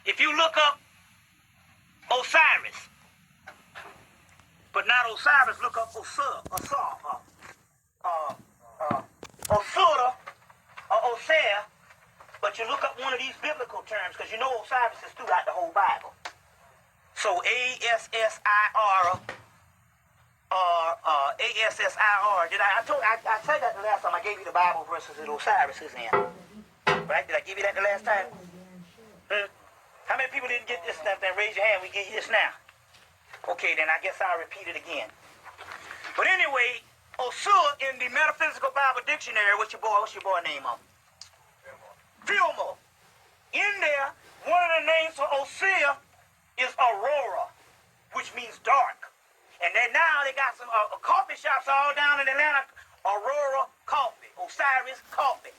If you look up Osiris, but not Osiris, look up Osura, or Osea, but you look up one of these biblical terms, because you know Osiris is throughout the whole Bible. So Assir, Assir. I said that the last time I gave you the Bible verses that Osiris is in. Right? Did I give you that the last time? How many people didn't get this stuff? Then raise your hand. We give you this now. Okay, then I guess I'll repeat it again. But anyway, Osur in the Metaphysical Bible Dictionary, what's your boy name on? Fillmore. In there, one of the names for Osir is Aurora, which means dark. And then now they got some coffee shops all down in Atlanta. Aurora Coffee, Osiris Coffee,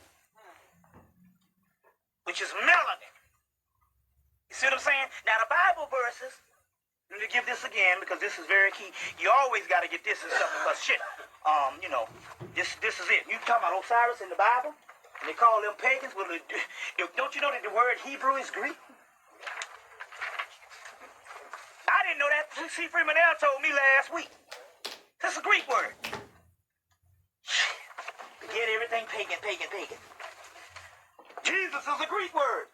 which is melanin. You see what I'm saying? Now the Bible verses, let me give this again because this is very key. You always got to get this and stuff because shit, this is it. You talking about Osiris in the Bible? And they call them pagans. Well, don't you know that the word Hebrew is Greek? I didn't know that. C. Freeman L. told me last week. That's a Greek word. Forget everything pagan. Jesus is a Greek word.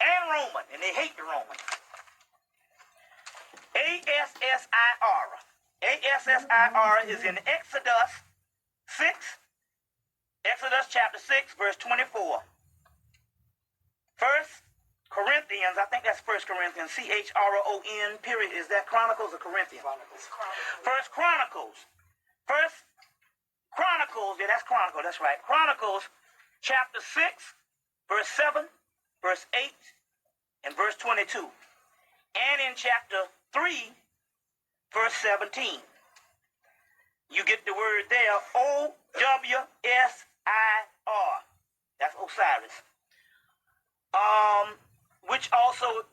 And Roman. And they hate the Romans. Assir. Assir is in Exodus 6. Exodus chapter 6, verse 24. First Corinthians, I think that's First Corinthians, Chron, period. Is that Chronicles or Corinthians? First Chronicles, yeah, that's Chronicles, that's right. Chronicles chapter 6, verse 7, verse 8, and verse 22. And in chapter 3, verse 17. You get the word there, O-W-S-I-R. That's Osiris. Which also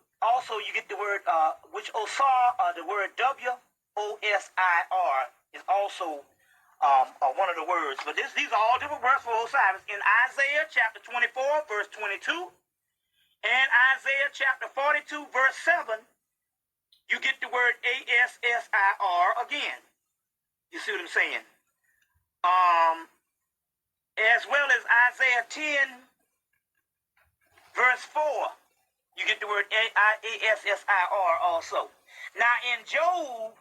you get the word, which Osar, the word W-O-S-I-R is also one of the words. But these are all different words for Osiris. In Isaiah chapter 24, verse 22, and Isaiah chapter 42, verse 7, you get the word A-S-S-I-R again. You see what I'm saying? As well as Isaiah 10, verse 4, you get the word A-S-S-I-R also. Now in Job,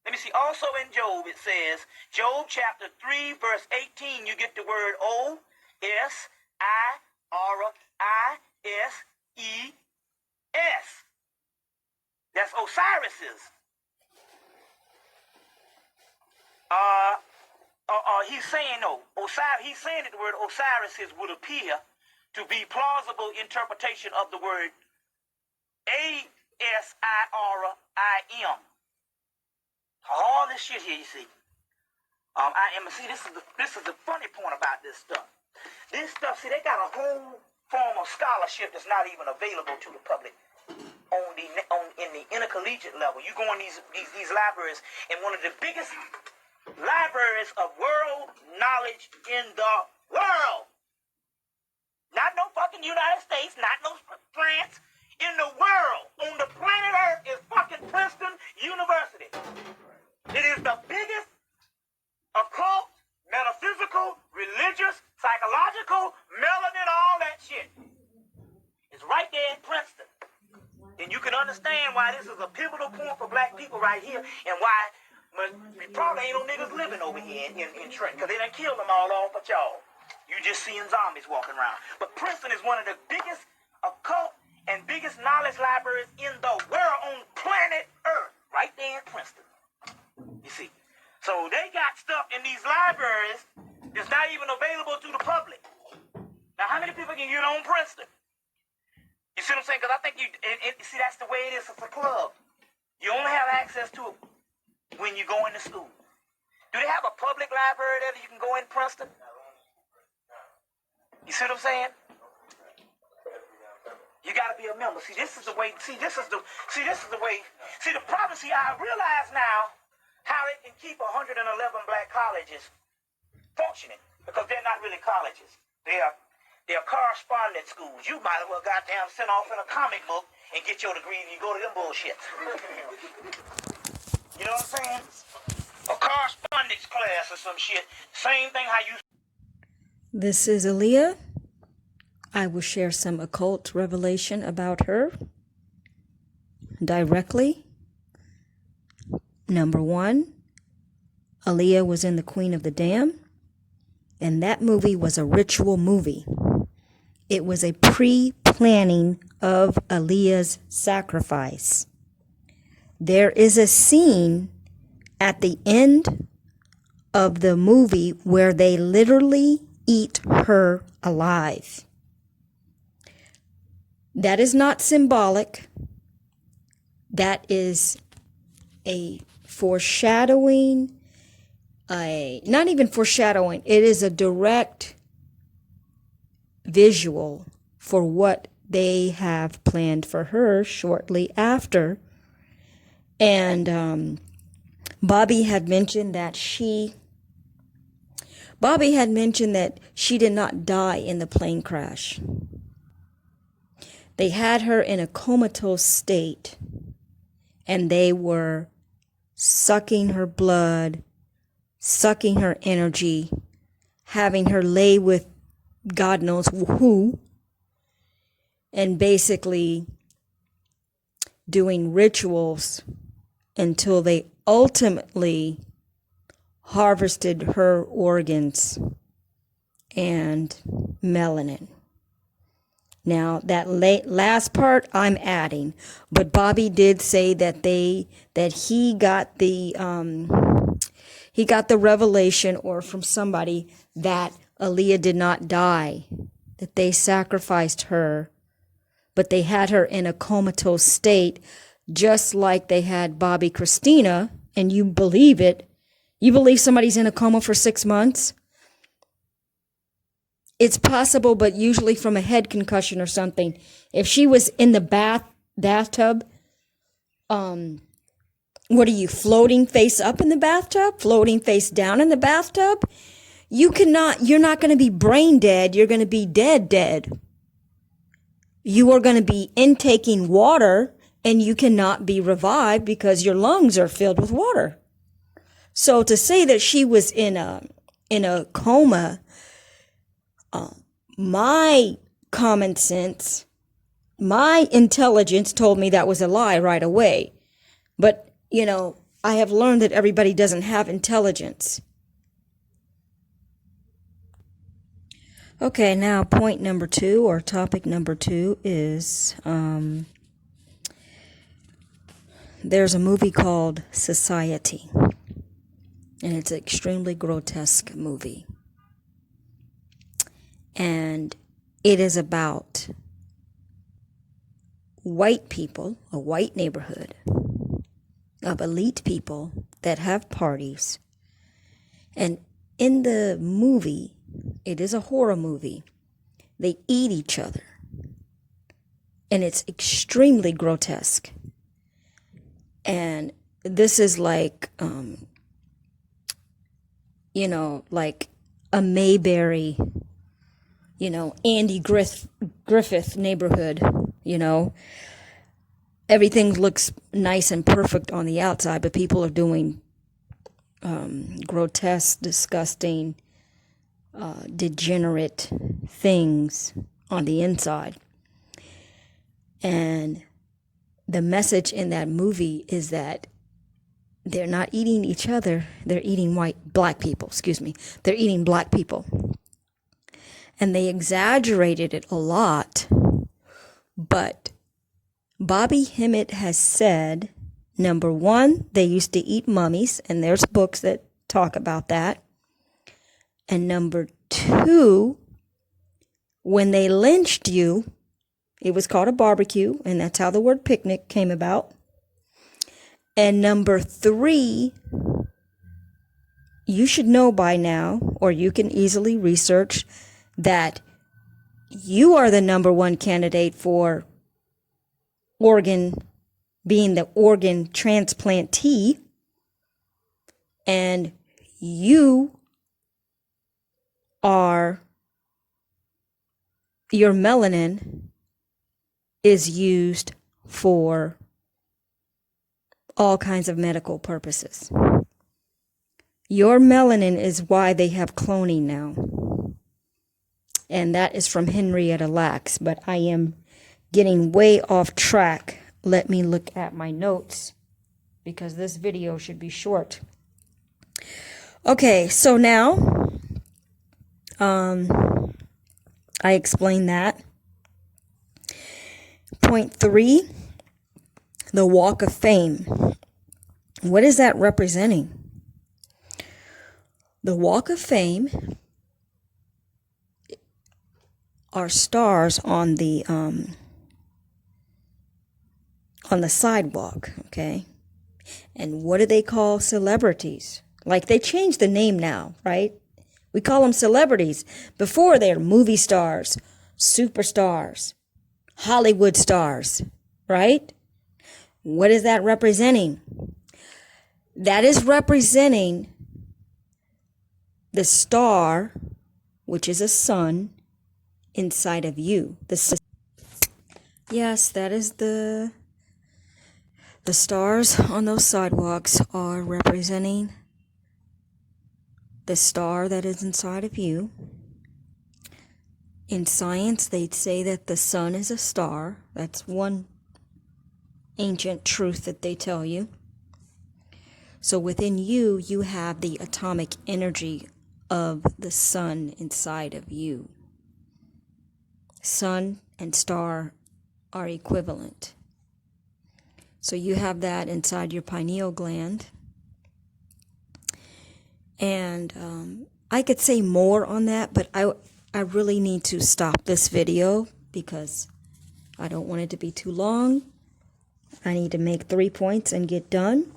let me see, also in Job it says, Job chapter 3, verse 18, you get the word O-S-I-R-I-S-E-S. That's Osiris's. He's saying he's saying that the word Osiris's would appear to be plausible interpretation of the word A-S-I-R-I-M. All this shit here, you see. I-M. See, this is the funny point about this stuff. This stuff, see, they got a whole form of scholarship that's not even available to the public in the intercollegiate level. You go in these libraries, and one of the biggest libraries of world knowledge in the world. Not no fucking United States, not no France, in the world, on the planet Earth, is fucking Princeton University. It is the biggest occult, metaphysical, religious, psychological, melanin, all that shit. It's right there in Princeton. And you can understand why this is a pivotal point for black people right here, and why probably ain't no niggas living over here in Trenton, because they done killed them all off but y'all. You just seeing zombies walking around. But Princeton is one of the biggest occult and biggest knowledge libraries in the world on planet Earth. Right there in Princeton. You see. So they got stuff in these libraries that's not even available to the public. Now, how many people can get on Princeton? You see what I'm saying? Because I think see, that's the way it is. It's a club. You only have access to it when you go into school. Do they have a public library there that you can go in Princeton? You see what I'm saying? You got to be a member. See, this is the way. See, this is the way. See, the problem. See, I realize now how they can keep 111 black colleges functioning, because they're not really colleges. They are They're correspondence schools. You might as well goddamn send off in a comic book and get your degree and you go to them bullshit. You know what I'm saying? A correspondence class or some shit. Same thing how you... This is Aliah. I will share some occult revelation about her directly. Number one, Aliah was in The Queen of the Dam, and that movie was a ritual movie. It was a pre-planning of Aliah's sacrifice. There is a scene at the end of the movie where they literally eat her alive. That is not symbolic. That is a foreshadowing, not even foreshadowing, it is a direct visual for what they have planned for her shortly after. And Bobby had mentioned that she did not die in the plane crash. They had her in a comatose state, and they were sucking her blood, sucking her energy, having her lay with God knows who, and basically doing rituals until they ultimately harvested her organs and melanin. Now, that last part I'm adding, but Bobby did say that he got the revelation, or from somebody, that Aliah did not die, that they sacrificed her, but they had her in a comatose state, just like they had Bobby Christina. And you believe it? You believe somebody's in a coma for 6 months? It's possible, but usually from a head concussion or something. If she was in the bathtub, what are you, floating face up in the bathtub? Floating face down in the bathtub? You're not going to be brain dead. You're going to be dead. You are going to be intaking water, and you cannot be revived because your lungs are filled with water. So to say that she was in a coma, my common sense, my intelligence told me that was a lie right away. But, I have learned that everybody doesn't have intelligence. Okay, now point number 2, or topic number 2, is there's a movie called Society, and it's an extremely grotesque movie. And it is about white people, a white neighborhood of elite people that have parties. And in the movie, it is a horror movie, they eat each other. And it's extremely grotesque. And this is like, like a Mayberry, Andy Griffith neighborhood, Everything looks nice and perfect on the outside, but people are doing grotesque, disgusting, degenerate things on the inside. And the message in that movie is that they're not eating each other, they're eating black people. They're eating black people. And they exaggerated it a lot, but Bobby Hemmit has said, number 1, they used to eat mummies, and there's books that talk about that. And number 2, when they lynched you, it was called a barbecue, and that's how the word picnic came about. And number 3, you should know by now, or you can easily research, that you are the number 1 candidate for being the organ transplantee, and you are your melanin is used for all kinds of medical purposes. Your melanin is why they have cloning now. And that is from Henrietta Lacks, but I am getting way off track. Let me look at my notes because this video should be short. Okay, so now I explained that. Point 3, the Walk of Fame. What is that representing? The Walk of Fame are stars on the sidewalk, okay? And what do they call celebrities? Like, they changed the name now, right? We call them celebrities. Before, they're movie stars, superstars, Hollywood stars, right? What is that representing? That is representing the star, which is a sun, inside of you. Yes, that is the stars on those sidewalks are representing the star that is inside of you. In science, they'd say that the sun is a star. That's one ancient truth that they tell you. So within you, you have the atomic energy of the sun inside of you. Sun and star are equivalent. So you have that inside your pineal gland. And I could say more on that, but I really need to stop this video because I don't want it to be too long. I need to make 3 points and get done.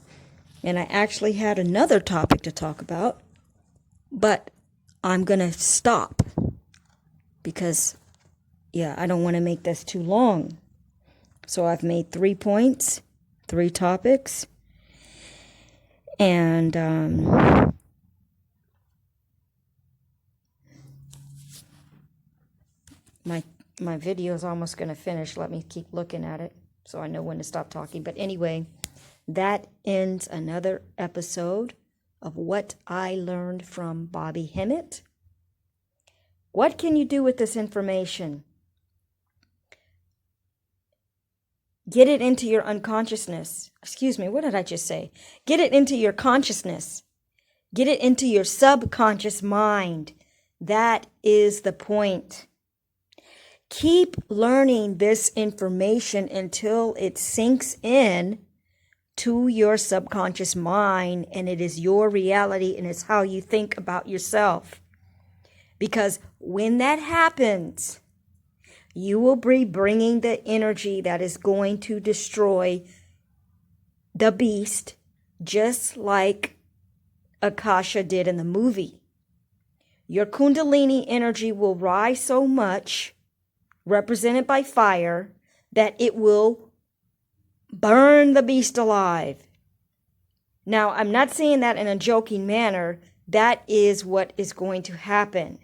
And I actually had another topic to talk about, but I'm going to stop because, yeah, I don't want to make this too long. So I've made 3 points, 3 topics, and my video is almost going to finish. Let me keep looking at it so I know when to stop talking. But anyway, that ends another episode of what I learned from Bobby Hemmit. What can you do with this information? Get it into your unconsciousness. Excuse me, what did I just say? Get it into your consciousness. Get it into your subconscious mind. That is the point. Keep learning this information until it sinks in to your subconscious mind and it is your reality and it's how you think about yourself. Because when that happens, you will be bringing the energy that is going to destroy the beast, just like Akasha did in the movie. Your Kundalini energy will rise so much, represented by fire, that it will burn the beast alive. Now, I'm not saying that in a joking manner. That is what is going to happen.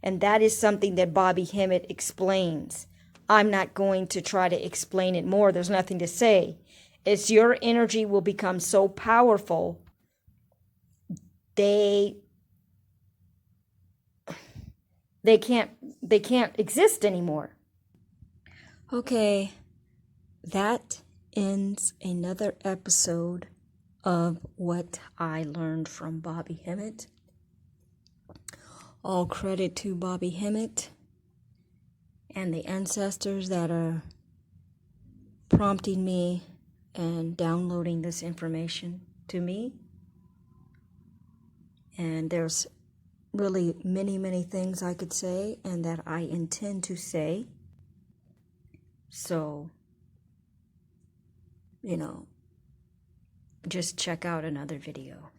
And that is something that Bobby Hemmit explains. I'm not going to try to explain it more. There's nothing to say. It's your energy will become so powerful, they can't exist anymore. Okay, that ends another episode of what I learned from Bobby Hemmit. All credit to Bobby Hemmit and the ancestors that are prompting me and downloading this information to me. And there's really many things I could say and that I intend to say. So, just check out another video.